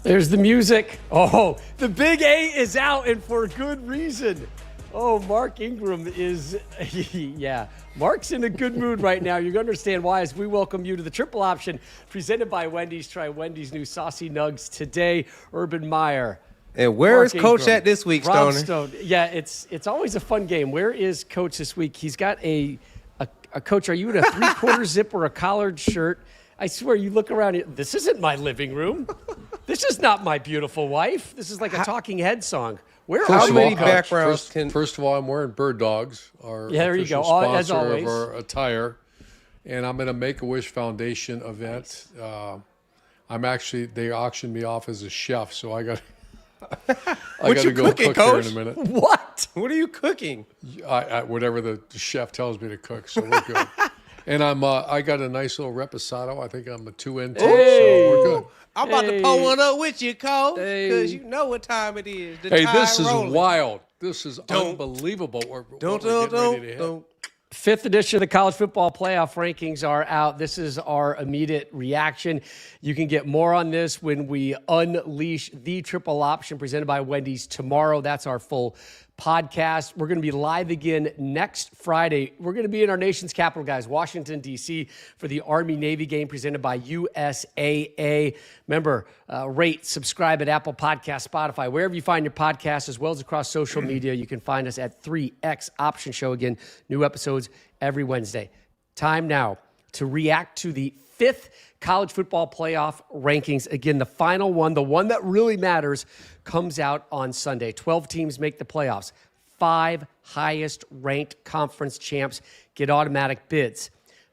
There's the music. Oh, the big A is out, and for good reason. Oh, Mark Ingram is, yeah, Mark's in a good mood right now. You're going to understand why as we welcome you to the triple option presented by Wendy's. Try Wendy's new Saucy Nugs today. Urban Meyer. And where Mark is Coach Ingram, at this week, Rob Stoner? Stone. Yeah, it's always a fun game. Where is Coach this week? He's got a Coach, are you in a three-quarter zip or a collared shirt? I swear, you look around, this isn't my living room. This is not my beautiful wife. This is like a Talking Head song. Where How are many you, Coach? backgrounds can... First of all, I'm wearing Bird Dogs, our there you go. official As sponsor always. of our attire. And I'm at a Make-A-Wish Foundation event. They auctioned me off as a chef, so I got to go cooking, cook Coach? here in a minute. What? What are you cooking? Whatever the chef tells me to cook, so we're good. And I got a nice little reposado. I think I'm a 2 in 2, so we're good. I'm about to pull one up with you, Coach, because Hey. you know what time it is. The Hey, tide this is rolling. wild. This is unbelievable. Don't. Fifth edition of the college football playoff rankings are out. This is our immediate reaction. You can get more on this when we unleash the triple option presented by Wendy's tomorrow. That's our full podcast. We're going to be live again next Friday. We're going to be in our nation's capital, guys, Washington, D.C., for the Army-Navy game presented by USAA. Remember, rate, subscribe at Apple Podcasts, Spotify, wherever you find your podcasts, as well as across social media. You can find us at 3X Option Show. Again, new episodes every Wednesday. Time now to react to the fifth college football playoff rankings. Again, the final one, the one that really matters, comes out on Sunday. 12 teams make the playoffs. 5 highest ranked conference champs get automatic bids.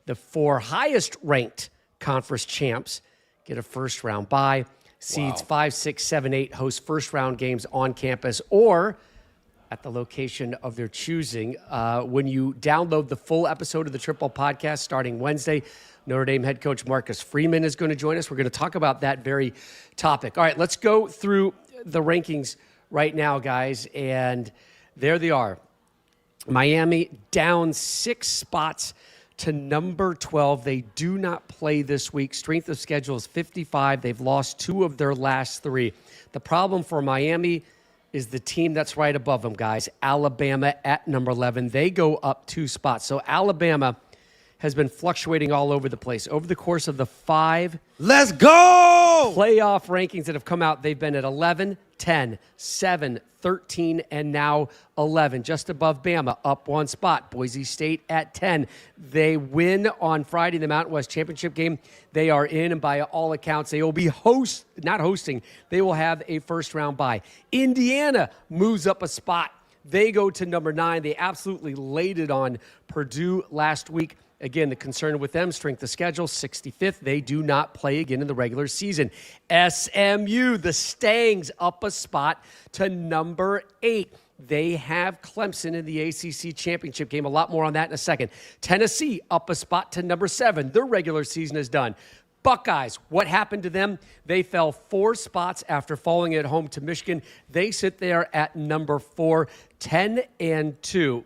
The 4 highest ranked conference champs get a first round bye. Seeds 5, 6, 7, 8 host first round games on campus or at the location of their choosing. When you download the full episode of the Triple Podcast starting Wednesday, Notre Dame head coach Marcus Freeman is going to join us. We're going to talk about that very topic. All right, let's go through the rankings right now, guys. And there they are. Miami down 6 spots to number 12. They do not play this week. Strength of schedule is 55. They've lost 2 of their last 3. The problem for Miami is the team that's right above them, guys. Alabama at number 11. They go up 2 spots. So Alabama has been fluctuating all over the place. Over the course of the 5 Let's go! playoff rankings that have come out, they've been at 11, 10, 7, 13, and now 11. Just above Bama, up 1 spot. Boise State at 10. They win on Friday in the Mountain West Championship game. They are in, and by all accounts, they will be not hosting. They will have a first-round bye. Indiana moves up a spot. They go to number 9. They absolutely laid it on Purdue last week. Again, the concern with them, strength of schedule, 65th. They do not play again in the regular season. SMU, the Stangs, up a spot to number 8. They have Clemson in the ACC championship game. A lot more on that in a second. Tennessee up a spot to number 7. Their regular season is done. Buckeyes, what happened to them? They fell 4 spots after falling at home to Michigan. They sit there at number 4, 10-2.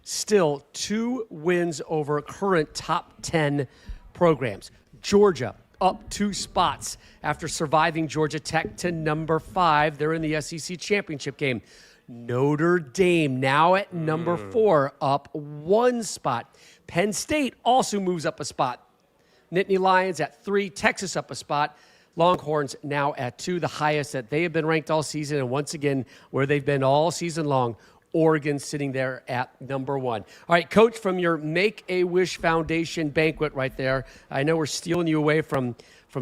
Still 2 wins over current top 10 programs. Georgia up 2 spots after surviving Georgia Tech to number 5. They're in the SEC championship game. Notre Dame now at number 4, up 1 spot. Penn State also moves up a spot. Nittany Lions at 3, Texas up a spot. Longhorns now at 2, the highest that they have been ranked all season, and once again, where they've been all season long, Oregon sitting there at number 1. All right, Coach, from your Make-A-Wish Foundation banquet right there, I know we're stealing you away from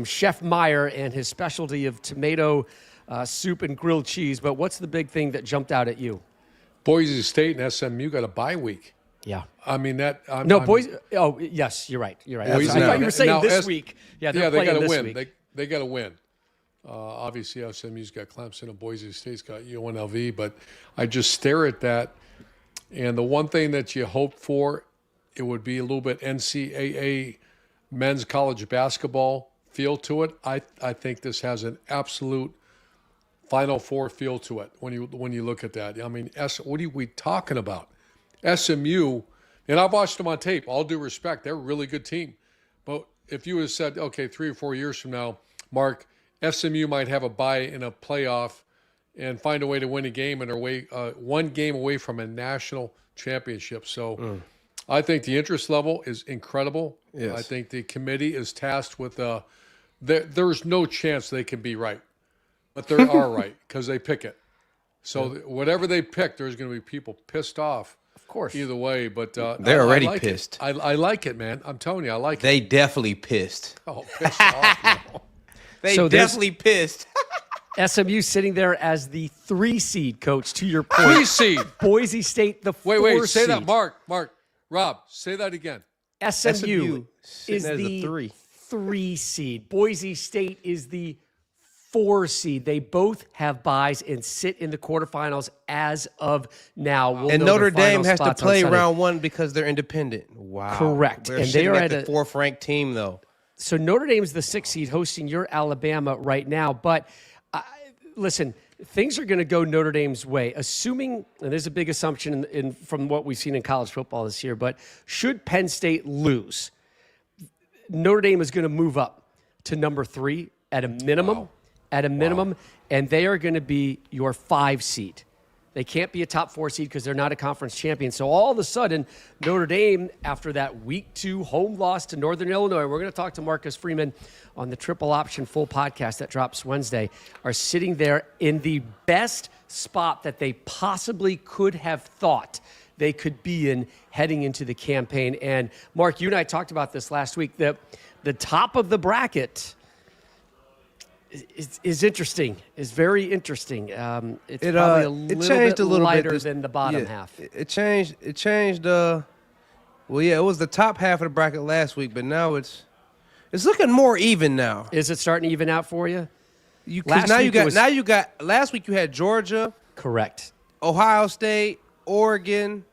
Chef Meyer and his specialty of tomato soup and grilled cheese, but what's the big thing that jumped out at you? Boise State and SMU got a bye week. Yeah. I mean, Boise. Oh, yes, you're right. You're right. I Boise- thought you were saying now, this week. Yeah, they're they playing got to this win. week. They got to win. Obviously, SMU's got Clemson and Boise State's got UNLV, but I just stare at that. And the one thing that you hope for, it would be a little bit NCAA men's college basketball feel to it. I think this has an absolute Final Four feel to it when you look at that. I mean, what are we talking about? SMU, and I've watched them on tape. All due respect, they're a really good team. But if you would have said, okay, 3 or 4 years from now, Mark, SMU might have a bye in a playoff and find a way to win a game and one game away from a national championship. So I think the interest level is incredible. Yes. I think the committee is tasked with there's no chance they can be right, but they are right because they pick it. So whatever they pick, there's going to be people pissed off. Of course. Either way, but They're already like pissed. I like it, man. I'm telling you, I like it. They definitely pissed. Oh, pissed off. No. They So there's- definitely pissed. SMU sitting there as the 3 seed, Coach, to your point. 3 seed. Boise State, the 4 Wait. Say seed. that, Mark. Rob, say that again. SMU sitting is as a the 3. 3 seed. Boise State is the 4 seed. They both have buys and sit in the quarterfinals as of now. We'll And know Notre their final Dame has to spots on play Sunday. round 1 because they're independent. Wow. Correct. They're And they sitting are at at the a- 4th ranked team, though. So Notre Dame's the 6th seed hosting your Alabama right now. But listen, things are going to go Notre Dame's way, assuming, and there's a big assumption from what we've seen in college football this year, but should Penn State lose, Notre Dame is going to move up to number 3 at a minimum. Wow. At a minimum, and they are going to be your 5 seed. They can't be a top 4 seed because they're not a conference champion. So all of a sudden, Notre Dame, after that week 2 home loss to Northern Illinois, we're going to talk to Marcus Freeman on the Triple Option full podcast that drops Wednesday, are sitting there in the best spot that they possibly could have thought they could be in heading into the campaign. And Mark, you and I talked about this last week. The top of the bracket is interesting. Is very interesting. It's probably a little changed bit a little lighter bit than the bottom half. It changed. It changed. Well, yeah, it was the top half of the bracket last week, but now it's looking more even now. Is it starting to even out for you? Last week you had Georgia, Correct. Ohio State, Oregon,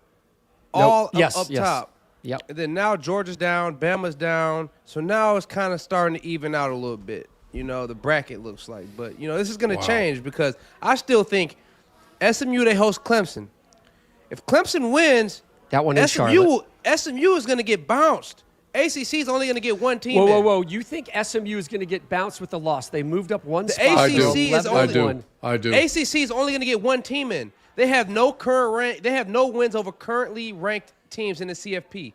all up top. Yep. And then now Georgia's down, Bama's down. So now it's kind of starting to even out a little bit. The bracket looks like. But, this is going to change because I still think SMU, they host Clemson. If Clemson wins, That one in Charlotte. SMU is going to get bounced. ACC is only going to get one team. Whoa. You think SMU is going to get bounced with the loss? They moved up one spot. ACC is I do. ACC is only going to get one team in. They have no current rank. They have no wins over currently ranked teams in the CFP.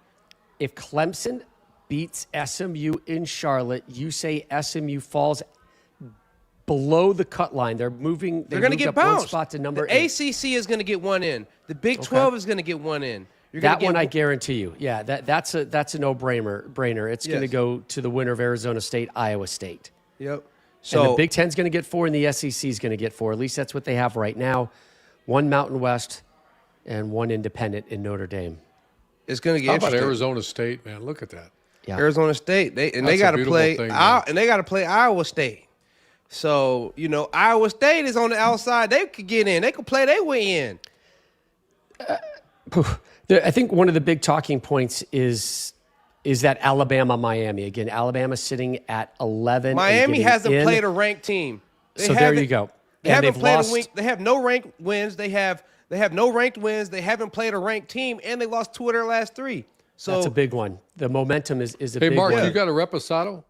If Clemson beats SMU in Charlotte, you say SMU falls below the cut line. They're moving. They're going to get up bounced. one spot to number the 8. ACC is going to get one in. The Big 12 is going to get one in. That one I guarantee you. Yeah, that's a no-brainer. It's going to go to the winner of Arizona State, Iowa State. Yep. So and the Big Ten's going to get 4, and the SEC is going to get 4. At least that's what they have right now. 1 Mountain West and 1 independent in Notre Dame. It's going to get How about interesting. Arizona State, man? Look at that. Yeah. Arizona State. They got to play Iowa State. So, Iowa State is on the outside. They could get in. They could play their way in. I think one of the big talking points is that Alabama-Miami. Again, Alabama sitting at 11. Miami hasn't played a ranked team. So there you go. They haven't played a week. They have no ranked wins. They have no ranked wins. They haven't played a ranked team, and they lost 2 of their last 3. So that's a big one. The momentum is a big Mark, one. you got a reposado?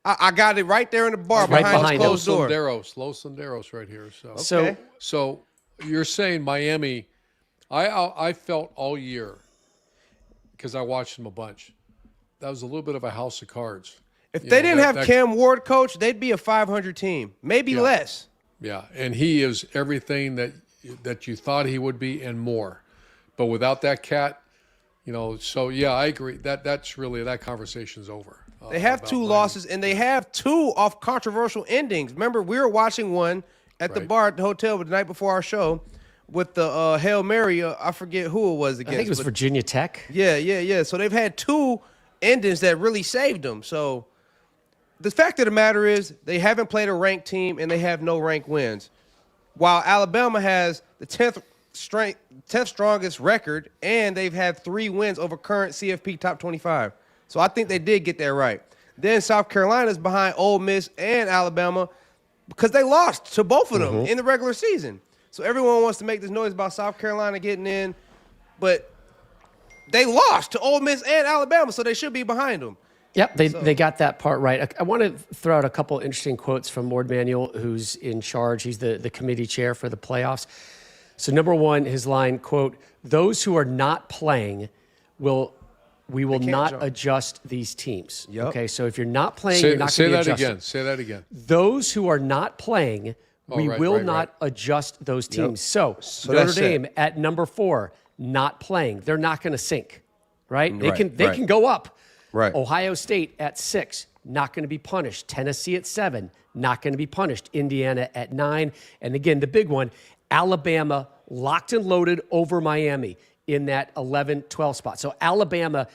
I got it right there in the bar behind the closed door. Los Senderos right here. So So you're saying Miami? I felt all year because I watched them a bunch. That was a little bit of a house of cards. If they didn't have Cam Ward coach, they'd be a 500 team, maybe less. Yeah, and he is everything that you thought he would be and more. But without that cat, so yeah, I agree. That's really, that conversation's over. They have 2 losses, and they have 2 off controversial endings. Remember, we were watching one at the bar at the hotel the night before our show with the Hail Mary. I forget who it was against. I think it was Virginia Tech. Yeah. So they've had 2 endings that really saved them. So the fact of the matter is they haven't played a ranked team, and they have no ranked wins. While Alabama has the 10th strongest record, and they've had 3 wins over current CFP top 25. So I think they did get that right. Then South Carolina's behind Ole Miss and Alabama because they lost to both of them in the regular season. So everyone wants to make this noise about South Carolina getting in, but they lost to Ole Miss and Alabama, so they should be behind them. Yep, they got that part right. I want to throw out a couple interesting quotes from Ward Manuel, who's in charge. He's the committee chair for the playoffs. So number one, his line, quote, "Those who are not playing we will not adjust these teams." Yep. Okay, so if you're not playing, you're not going to be adjusted. Say that again. Those who are not playing, we will not adjust those teams. So Notre Dame at number 4, not playing. They're not going to sink, right? They can go up. Right. Ohio State at 6, not going to be punished. Tennessee at 7, not going to be punished. Indiana at 9. And again, the big one, Alabama locked and loaded over Miami in that 11-12 spot. So Alabama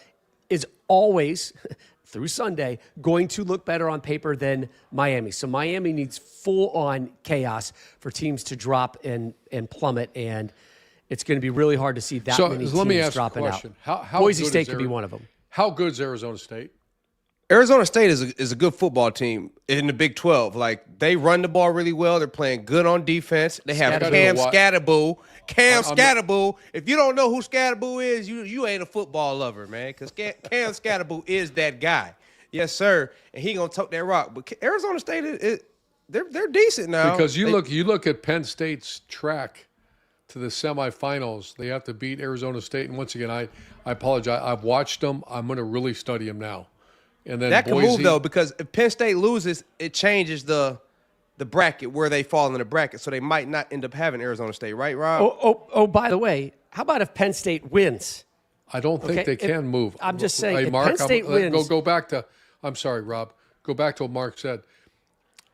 is always, through Sunday, going to look better on paper than Miami. So Miami needs full-on chaos for teams to drop and plummet, and it's going to be really hard to see that many teams let me ask dropping a question. out. How Boise good State could be one of them. How good is Arizona State? Arizona State is a good football team in the Big 12. Like, they run the ball really well. They're playing good on defense. They have Cam Scatterboo. Scatterboo. If you don't know who Scatterboo is, you ain't a football lover, man, because Cam Scatterboo is that guy. Yes, sir. And he going to tote that rock. But Arizona State, they're decent now. Because you look at Penn State's track to the semifinals. They have to beat Arizona State. And once again, I apologize. I've watched them. I'm going to really study them now. And then that Boise, can move, though, because if Penn State loses, it changes the bracket, where they fall in the bracket. So they might not end up having Arizona State, right, Rob? Oh, by the way, how about if Penn State wins? I don't think they can move. I'm just saying, hey, if Mark, Penn State wins. Go back to, I'm sorry, Rob. Go back to what Mark said.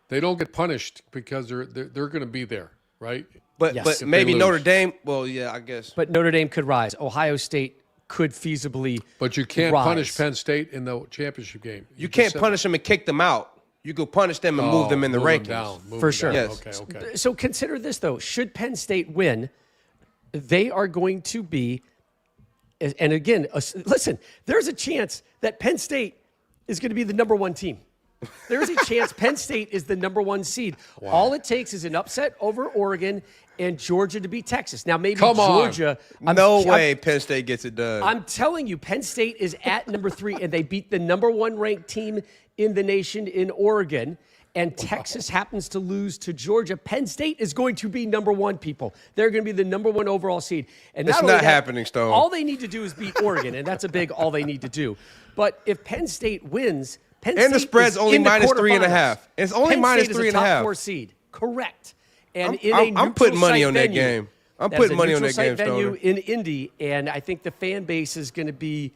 They don't get punished because they're going to be there, right? But maybe Notre Dame, well, yeah, I guess. But Notre Dame could rise. Ohio State could feasibly But you can't rise. punish Penn State in the championship game. You can't punish them and kick them out. You could punish them and move them in the rankings. For sure. Yes. Okay. So consider this, though. Should Penn State win, they are going to be, and again, listen, there's a chance that Penn State is going to be the number 1 team. There's a chance Penn State is the number 1 seed. Wow. All it takes is an upset over Oregon and Georgia to beat Texas. Now, maybe Georgia. No way Penn State gets it done. I'm telling you, Penn State is at number 3, and they beat the number 1 ranked team in the nation in Oregon, and Texas happens to lose to Georgia. Penn State is going to be number 1, people. They're going to be the number 1 overall seed. And it's not happening, Stone. All they need to do is beat Oregon, and that's a big all they need to do. But if Penn State wins, Penn State the spread's only minus 3.5. It's only minus 3.5. Penn State is a top 4 seed. Correct. And I'm putting money on that game. I'm putting money on that game, venue in Indy, and I think the fan base is going to be.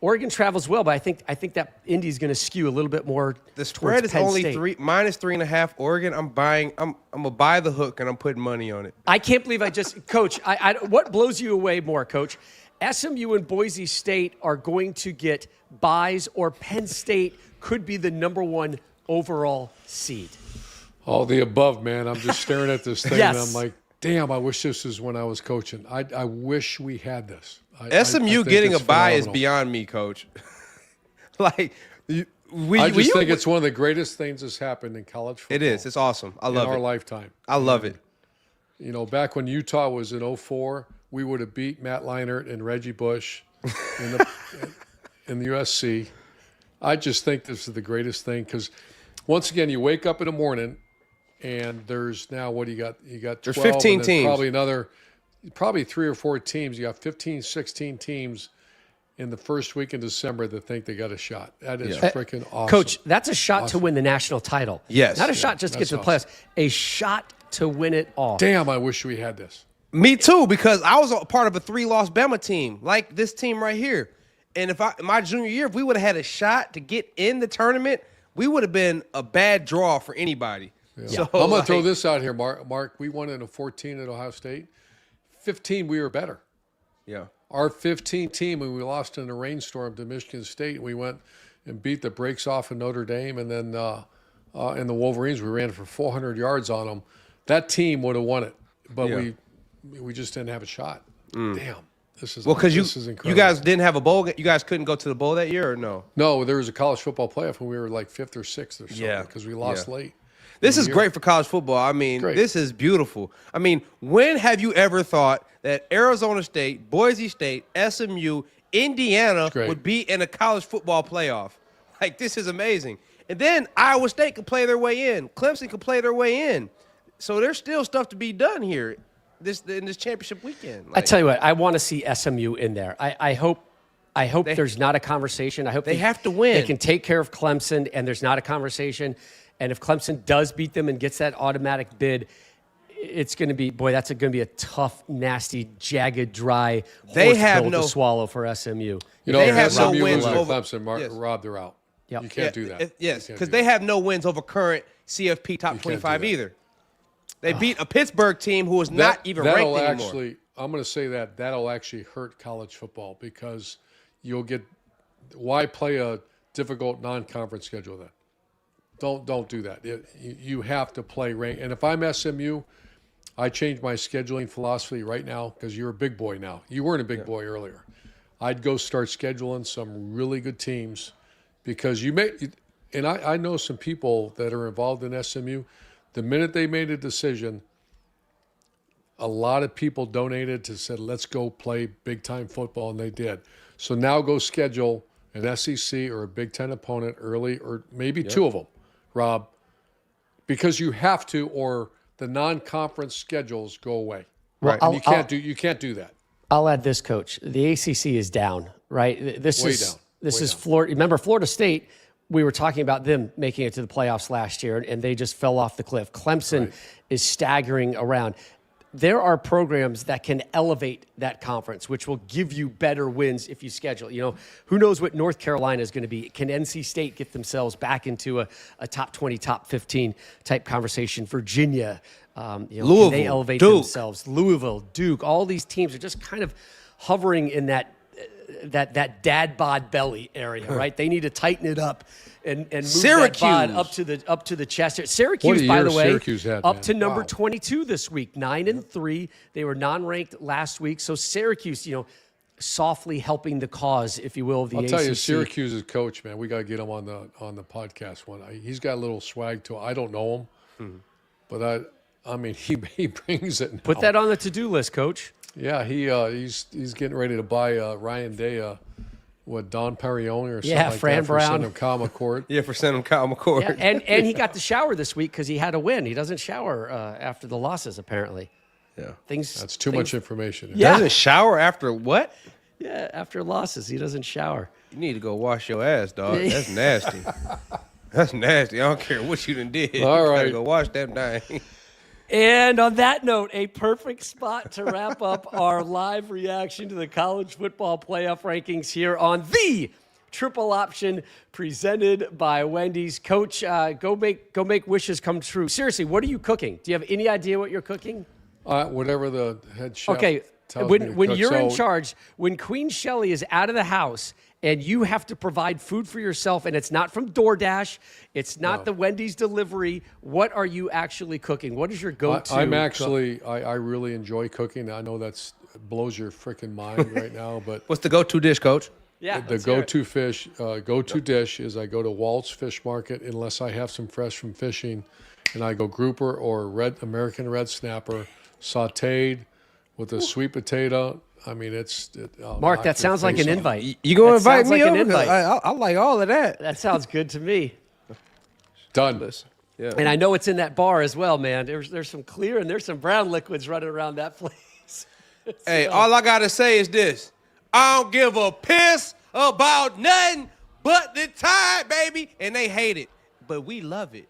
Oregon travels well, but I think that Indy is going to skew a little bit more. The spread is only minus 3.5. Oregon. I'm gonna buy the hook, and I'm putting money on it. I can't believe Coach. What blows you away more, Coach? SMU and Boise State are going to get buys, or Penn State could be the number 1 overall seed. All the above, man. I'm just staring at this thing, Yes. and I'm like, damn, I wish this was when I was coaching. I wish we had this. SMU getting a bye is beyond me, Coach. I think it's one of the greatest things that's happened in college football. It is. It's awesome. I love it. In our lifetime. I love it. You know, back when Utah was in 2004, we would have beat Matt Leinart and Reggie Bush in the USC. I just think this is the greatest thing because, once again, you wake up in the morning and there's now, what do you got? You got 12. There's 15 teams. Probably 3 or 4 teams. You got 15, 16 teams in the first week in December that think they got a shot. That is freaking awesome. Coach, that's a shot to win the national title. Yes. Not a shot just to get to the playoffs. A shot to win it all. Damn, I wish we had this. Me too, because I was a part of a 3-loss Bama team, like this team right here. And my junior year, if we would have had a shot to get in the tournament, we would have been a bad draw for anybody. Yeah. So, I'm going to throw this out here, Mark. We won in a 14 at Ohio State. 15, we were better. Yeah. Our 15 team, when we lost in a rainstorm to Michigan State, we went and beat the brakes off of Notre Dame, and then in the Wolverines, we ran for 400 yards on them. That team would have won it, but we just didn't have a shot. Damn. This is incredible. You guys didn't have a bowl. You guys couldn't go to the bowl that year, or no? No, there was a college football playoff when we were like 5th or 6th or something because we lost late. This is great for college football. I mean, this is beautiful. I mean, when have you ever thought that Arizona State, Boise State, SMU, Indiana great. would be in a college football playoff. Like, this is amazing. And then Iowa State could play their way in. Clemson could play their way in. So there's still stuff to be done here in this championship weekend. I tell you what, I want to see SMU in there. I hope there's not a conversation. I hope they have to win. They can take care of Clemson, and there's not a conversation. And if Clemson does beat them and gets that automatic bid, it's going to be, boy, that's going to be a tough, nasty, jagged, dry horse pill to swallow for SMU. You know, they if have SMU no wins loses over Clemson, Rob, they're out. Yep. You can't do that. Yes, because they have no wins over current CFP top 25 either. They beat a Pittsburgh team who is not even ranked anymore. I'm going to say that'll actually hurt college football because you'll get – why play a difficult non-conference schedule then? Don't do that. You have to play rank. And if I'm SMU, I change my scheduling philosophy right now because you're a big boy now. You weren't a big boy earlier. I'd go start scheduling some really good teams because you may – and I know some people that are involved in SMU. The minute they made a decision, a lot of people donated to said, let's go play big-time football, and they did. So now go schedule an SEC or a Big Ten opponent early, or maybe two of them, Rob, because you have to, or the non-conference schedules go away. Well, and you can't do that. I'll add this, Coach. The ACC is down, right? This is down. Florida. Remember, Florida State, we were talking about them making it to the playoffs last year, and they just fell off the cliff. Clemson is staggering around. There are programs that can elevate that conference, which will give you better wins if you schedule. You know, who knows what North Carolina is going to be? Can NC State get themselves back into a top 20, top 15 type conversation? Virginia, Louisville, can they elevate Duke. themselves? Louisville, Duke, all these teams are just kind of hovering in that dad bod belly area, right? They need to tighten it up and move Syracuse that bod up to the chest. Syracuse, by the way, Syracuse had, up man. to number 22 this week, 9-3. They were non-ranked last week, so Syracuse, softly helping the cause, if you will, of the ACC. I'll tell you, Syracuse's coach, man, we got to get him on the podcast one. He's got a little swag to him. I don't know him, but I mean, he brings it now. Put that on the to-do list, Coach. Yeah, he's getting ready to buy Ryan Day, Don Perrione or something like Fran that for Brown. sending him Kyle McCord. Yeah, for sending Kyle McCord. Yeah, and he got to shower this week because he had a win. He doesn't shower after the losses, apparently. Yeah. That's too much information. Yeah. Doesn't shower after what? Yeah, after losses, he doesn't shower. You need to go wash your ass, dog. That's nasty. That's nasty. I don't care what you done did. All You right. gotta go wash that thing. And on that note, a perfect spot to wrap up our live reaction to the college football playoff rankings here on the Triple Option presented by Wendy's. Coach, go make wishes come true. Seriously, what are you cooking? Do you have any idea what you're cooking? Whatever the head chef tells me to when cook. you're in charge, when Queen Shelley is out of the house and you have to provide food for yourself, and it's not from DoorDash, it's not the Wendy's delivery, what are you actually cooking? What is your go-to? I really enjoy cooking. I know that blows your freaking mind right now, but What's the go-to dish, Coach? Yeah, the go-to dish is I go to Walt's Fish Market unless I have some fresh from fishing, and I go grouper or American red snapper, sautéed with a sweet potato. I mean, Mark, that sounds like an invite. You gonna invite me like an over? invite. I like all of that. That sounds good to me. Done. Yeah. And I know it's in that bar as well, man. There's some clear and there's some brown liquids running around that place. Hey, all I gotta say is this: I don't give a piss about nothing but the Tide, baby, and they hate it, but we love it.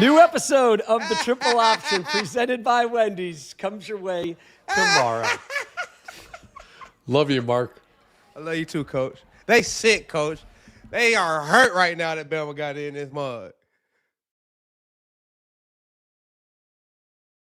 New episode of the Triple Option presented by Wendy's comes your way tomorrow. Love you, Mark. I love you too, Coach. They sick, Coach. They are hurt right now that Bama got in this mud.